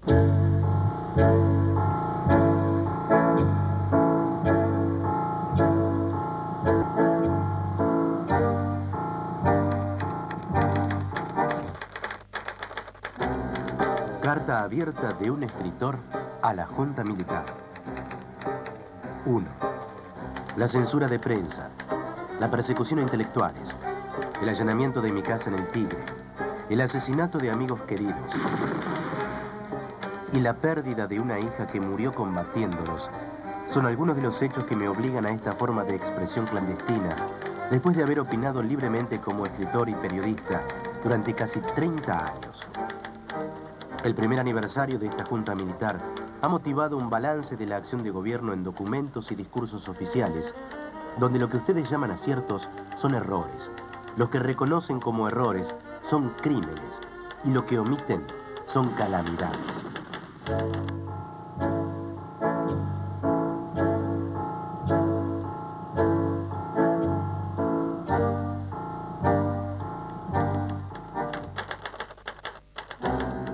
Carta abierta de un escritor a la Junta Militar. 1. La censura de prensa, la persecución a intelectuales, el allanamiento de mi casa en el Tigre, el asesinato de amigos queridos y la pérdida de una hija que murió combatiéndolos son algunos de los hechos que me obligan a esta forma de expresión clandestina después de haber opinado libremente como escritor y periodista durante casi 30 años. El primer aniversario de esta Junta Militar ha motivado un balance de la acción de gobierno en documentos y discursos oficiales, donde lo que ustedes llaman aciertos son errores, los que reconocen como errores son crímenes, y lo que omiten son calamidades.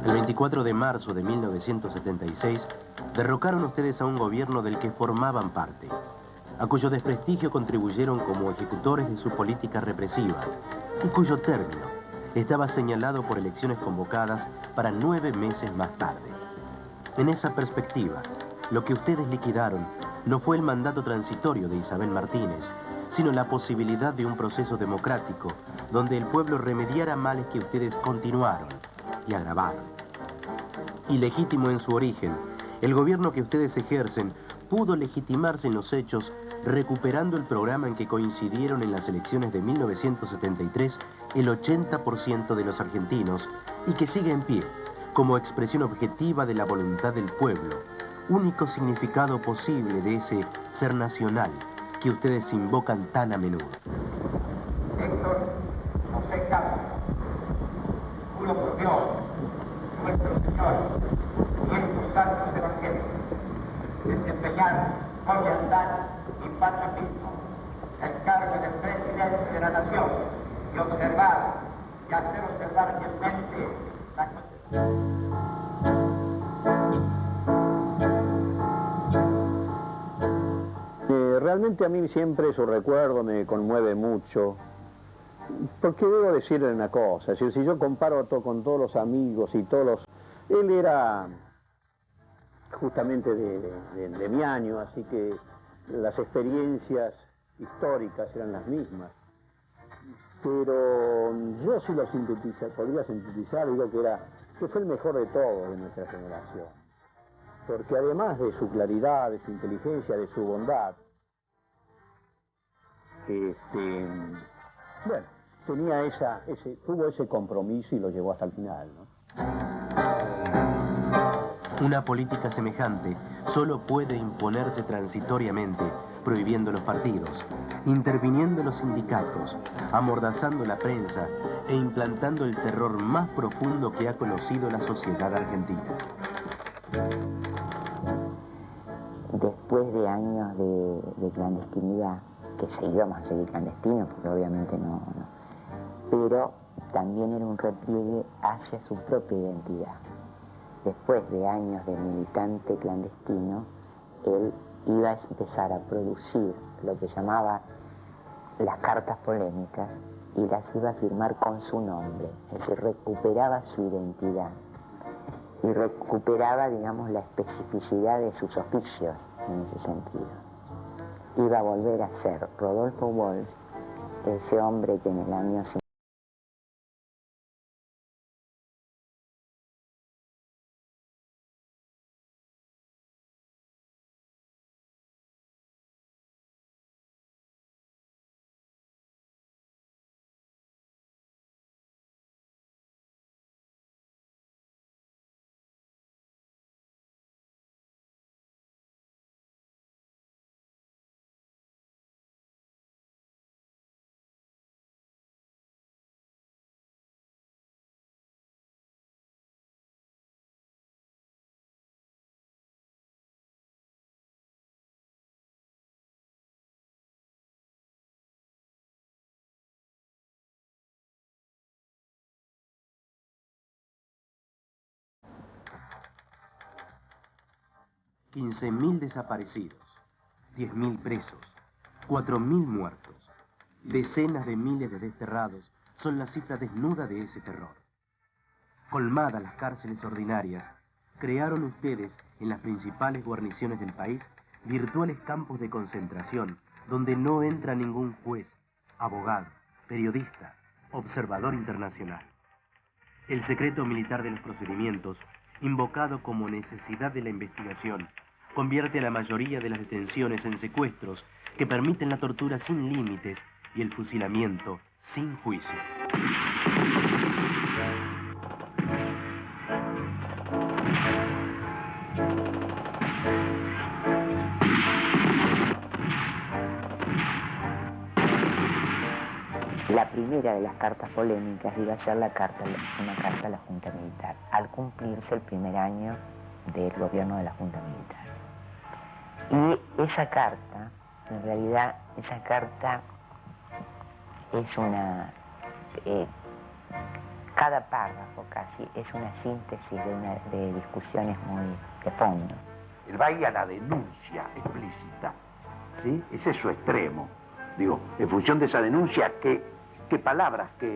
El 24 de marzo de 1976, derrocaron ustedes a un gobierno del que formaban parte, a cuyo desprestigio contribuyeron como ejecutores de su política represiva, y cuyo término estaba señalado por elecciones convocadas para 9 meses más tarde. En esa perspectiva, lo que ustedes liquidaron no fue el mandato transitorio de Isabel Martínez, sino la posibilidad de un proceso democrático donde el pueblo remediara males que ustedes continuaron y agravaron. Ilegítimo en su origen, el gobierno que ustedes ejercen pudo legitimarse en los hechos recuperando el programa en que coincidieron en las elecciones de 1973 el 80% de los argentinos y que sigue en pie como expresión objetiva de la voluntad del pueblo, único significado posible de ese ser nacional que ustedes invocan tan a menudo. Héctor José Castro, juro por Dios, nuestro Señor, y estos santos evangelios, desempeñar con lealtad y patriotismo el cargo de presidente de la nación y observar y hacer observar fielmente la Constitución. Realmente a mí siempre su recuerdo me conmueve mucho, porque debo decirle una cosa, si yo comparo con todos los amigos y todos los... Él era justamente de mi año, así que las experiencias históricas eran las mismas. Pero yo sí lo podría sintetizar, digo que fue el mejor de todos de nuestra generación. Porque además de su claridad, de su inteligencia, de su bondad, bueno, tenía tuvo ese compromiso y lo llevó hasta el final, ¿no? Una política semejante solo puede imponerse transitoriamente, prohibiendo los partidos, interviniendo los sindicatos, amordazando la prensa e implantando el terror más profundo que ha conocido la sociedad argentina. Después de años de clandestinidad, que íbamos a seguir clandestinos, porque obviamente no, pero también era un repliegue hacia su propia identidad. Después de años de militante clandestino, él iba a empezar a producir lo que llamaba las cartas polémicas y las iba a firmar con su nombre, es decir, recuperaba su identidad y recuperaba, digamos, la especificidad de sus oficios en ese sentido. Iba a volver a ser Rodolfo Walsh, ese hombre que en el año 15.000 desaparecidos, 10.000 presos, 4.000 muertos, decenas de miles de desterrados son la cifra desnuda de ese terror. Colmadas las cárceles ordinarias, crearon ustedes en las principales guarniciones del país virtuales campos de concentración donde no entra ningún juez, abogado, periodista, observador internacional. El secreto militar de los procedimientos, invocado como necesidad de la investigación, convierte a la mayoría de las detenciones en secuestros que permiten la tortura sin límites y el fusilamiento sin juicio. La primera de las cartas polémicas iba a ser una carta a la Junta Militar, al cumplirse el primer año del gobierno de la Junta Militar. Y esa carta, en realidad, esa carta es una... cada párrafo casi es una síntesis de discusiones muy de fondo. Él va ahí a la denuncia explícita, ¿sí? Ese es su extremo. Digo, en función de esa denuncia, ¿qué palabras, qué...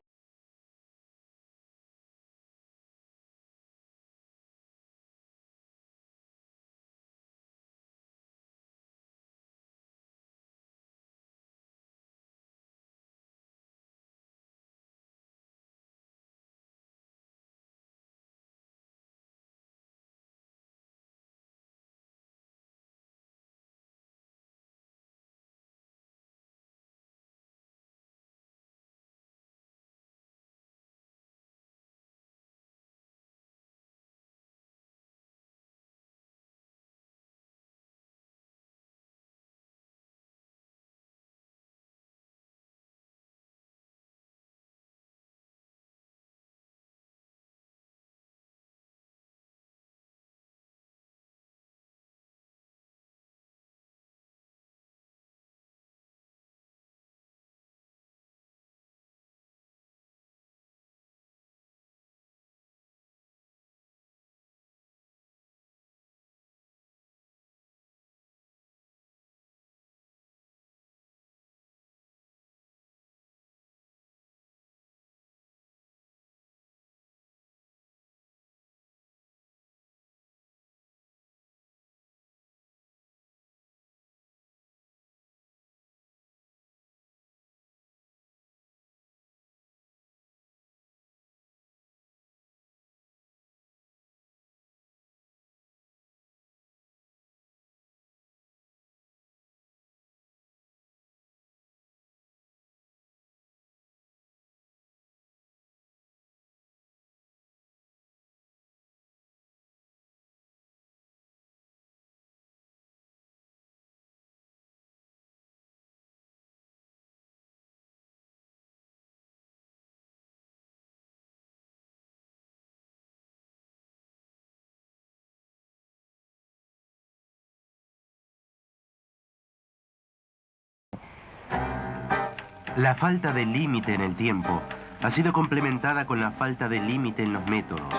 La falta de límite en el tiempo ha sido complementada con la falta de límite en los métodos,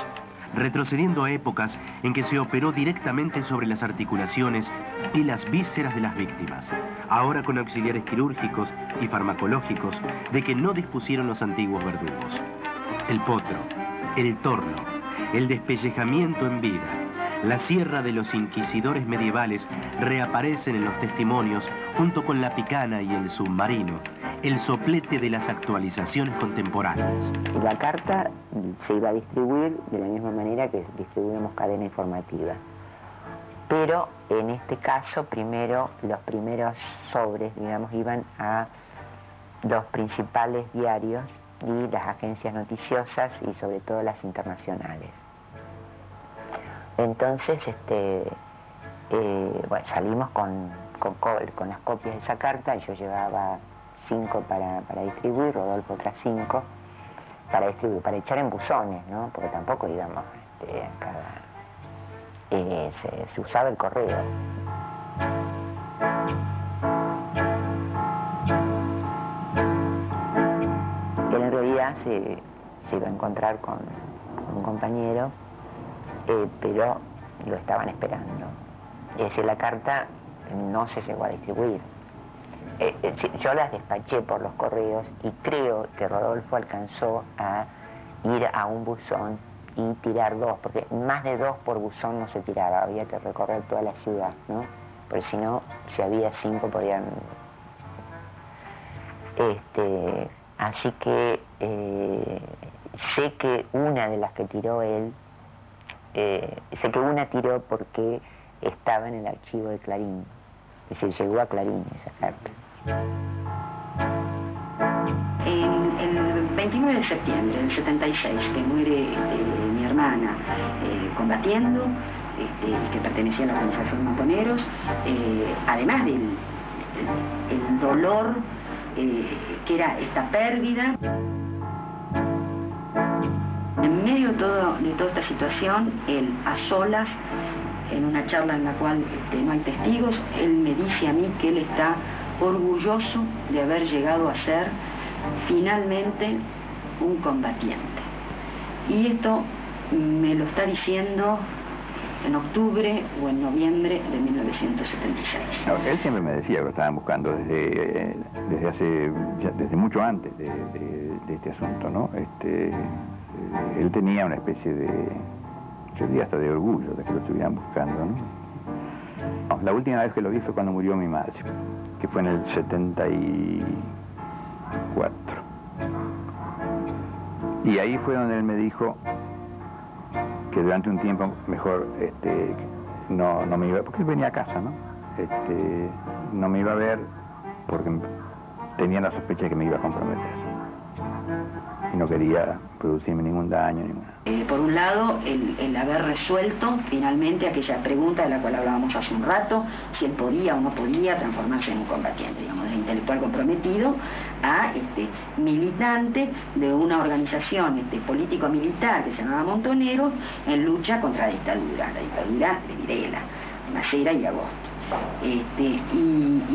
retrocediendo a épocas en que se operó directamente sobre las articulaciones y las vísceras de las víctimas, ahora con auxiliares quirúrgicos y farmacológicos de que no dispusieron los antiguos verdugos. El potro, el torno, el despellejamiento en vida, la sierra de los inquisidores medievales reaparecen en los testimonios junto con la picana y el submarino, el soplete de las actualizaciones contemporáneas. La carta se iba a distribuir de la misma manera que distribuimos cadena informativa. Pero en este caso, los primeros sobres, digamos, iban a los principales diarios y las agencias noticiosas y sobre todo las internacionales. Entonces, bueno, salimos con las copias de esa carta y yo llevaba 5 para distribuir, Rodolfo otras 5 para distribuir, para echar en buzones, ¿no? Porque tampoco íbamos se usaba el correo. Él en realidad se iba a encontrar con un compañero, pero lo estaban esperando. Es decir, la carta no se llegó a distribuir. Yo las despaché por los correos y creo que Rodolfo alcanzó a ir a un buzón y tirar 2, porque más de 2 por buzón no se tiraba, había que recorrer toda la ciudad, ¿no? Porque si no, si había 5 podían... Así que sé que una de las que tiró él, sé que una tiró porque estaba en el archivo de Clarín, es decir, llegó a Clarín esa carta. El 29 de septiembre del 76, que muere mi hermana combatiendo, que pertenecía a la organización Montoneros, además del el dolor que era esta pérdida. En medio de toda esta situación, él a solas, en una charla en la cual no hay testigos, él me dice a mí que él está orgulloso de haber llegado a ser finalmente un combatiente. Y esto me lo está diciendo en octubre o en noviembre de 1976. No, él siempre me decía que lo estaban buscando desde mucho antes de este asunto, ¿no? Él tenía una especie de, yo diría hasta de orgullo de que lo estuvieran buscando, ¿no? No, la última vez que lo vi fue cuando murió mi madre, que fue en el 74. Y ahí fue donde él me dijo que durante un tiempo mejor no me iba, porque él venía a casa, ¿no? No me iba a ver porque tenía la sospecha de que me iba a comprometer. Y no quería producirme ningún daño. Por un lado, el haber resuelto finalmente aquella pregunta de la cual hablábamos hace un rato, si él podía o no podía transformarse en un combatiente, digamos, de intelectual comprometido a militante de una organización político-militar que se llamaba Montoneros en lucha contra la dictadura de Videla, Macera y Agosto. Y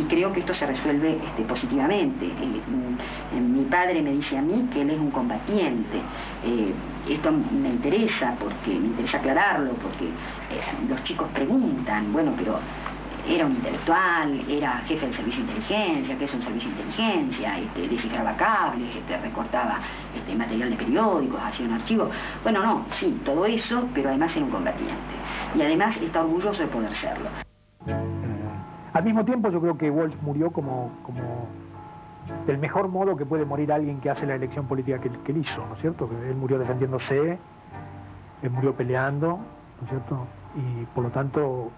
creo que esto se resuelve positivamente. Mi padre me dice a mí que él es un combatiente. Esto me interesa aclararlo, porque los chicos preguntan, bueno, pero era un intelectual, era jefe del servicio de inteligencia, ¿qué es un servicio de inteligencia? Descifraba cables, recortaba material de periódicos, hacía un archivo. Bueno, no, sí, todo eso, pero además era un combatiente. Y además está orgulloso de poder serlo. Al mismo tiempo yo creo que Walsh murió como del mejor modo que puede morir alguien que hace la elección política que él hizo, ¿no es cierto? Que él murió defendiéndose, él murió peleando, ¿no es cierto? Y por lo tanto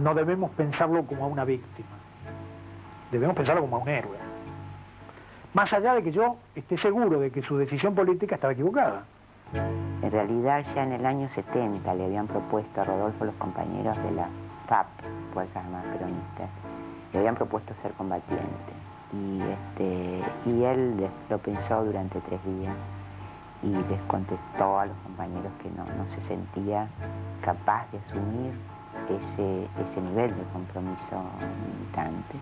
no debemos pensarlo como a una víctima, debemos pensarlo como a un héroe. Más allá de que yo esté seguro de que su decisión política estaba equivocada. En realidad ya en el año 70 le habían propuesto a Rodolfo los compañeros de la FAP, Fuerzas Armadas Peronistas, le habían propuesto ser combatiente. Y él lo pensó durante 3 días y les contestó a los compañeros que no se sentía capaz de asumir ese nivel de compromiso militante.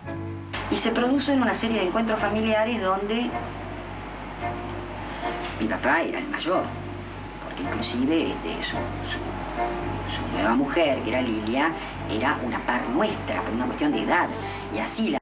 Y se producen una serie de encuentros familiares donde mi papá era el mayor, porque inclusive su nueva mujer, que era Lilia, era una par nuestra, por una cuestión de edad, y así la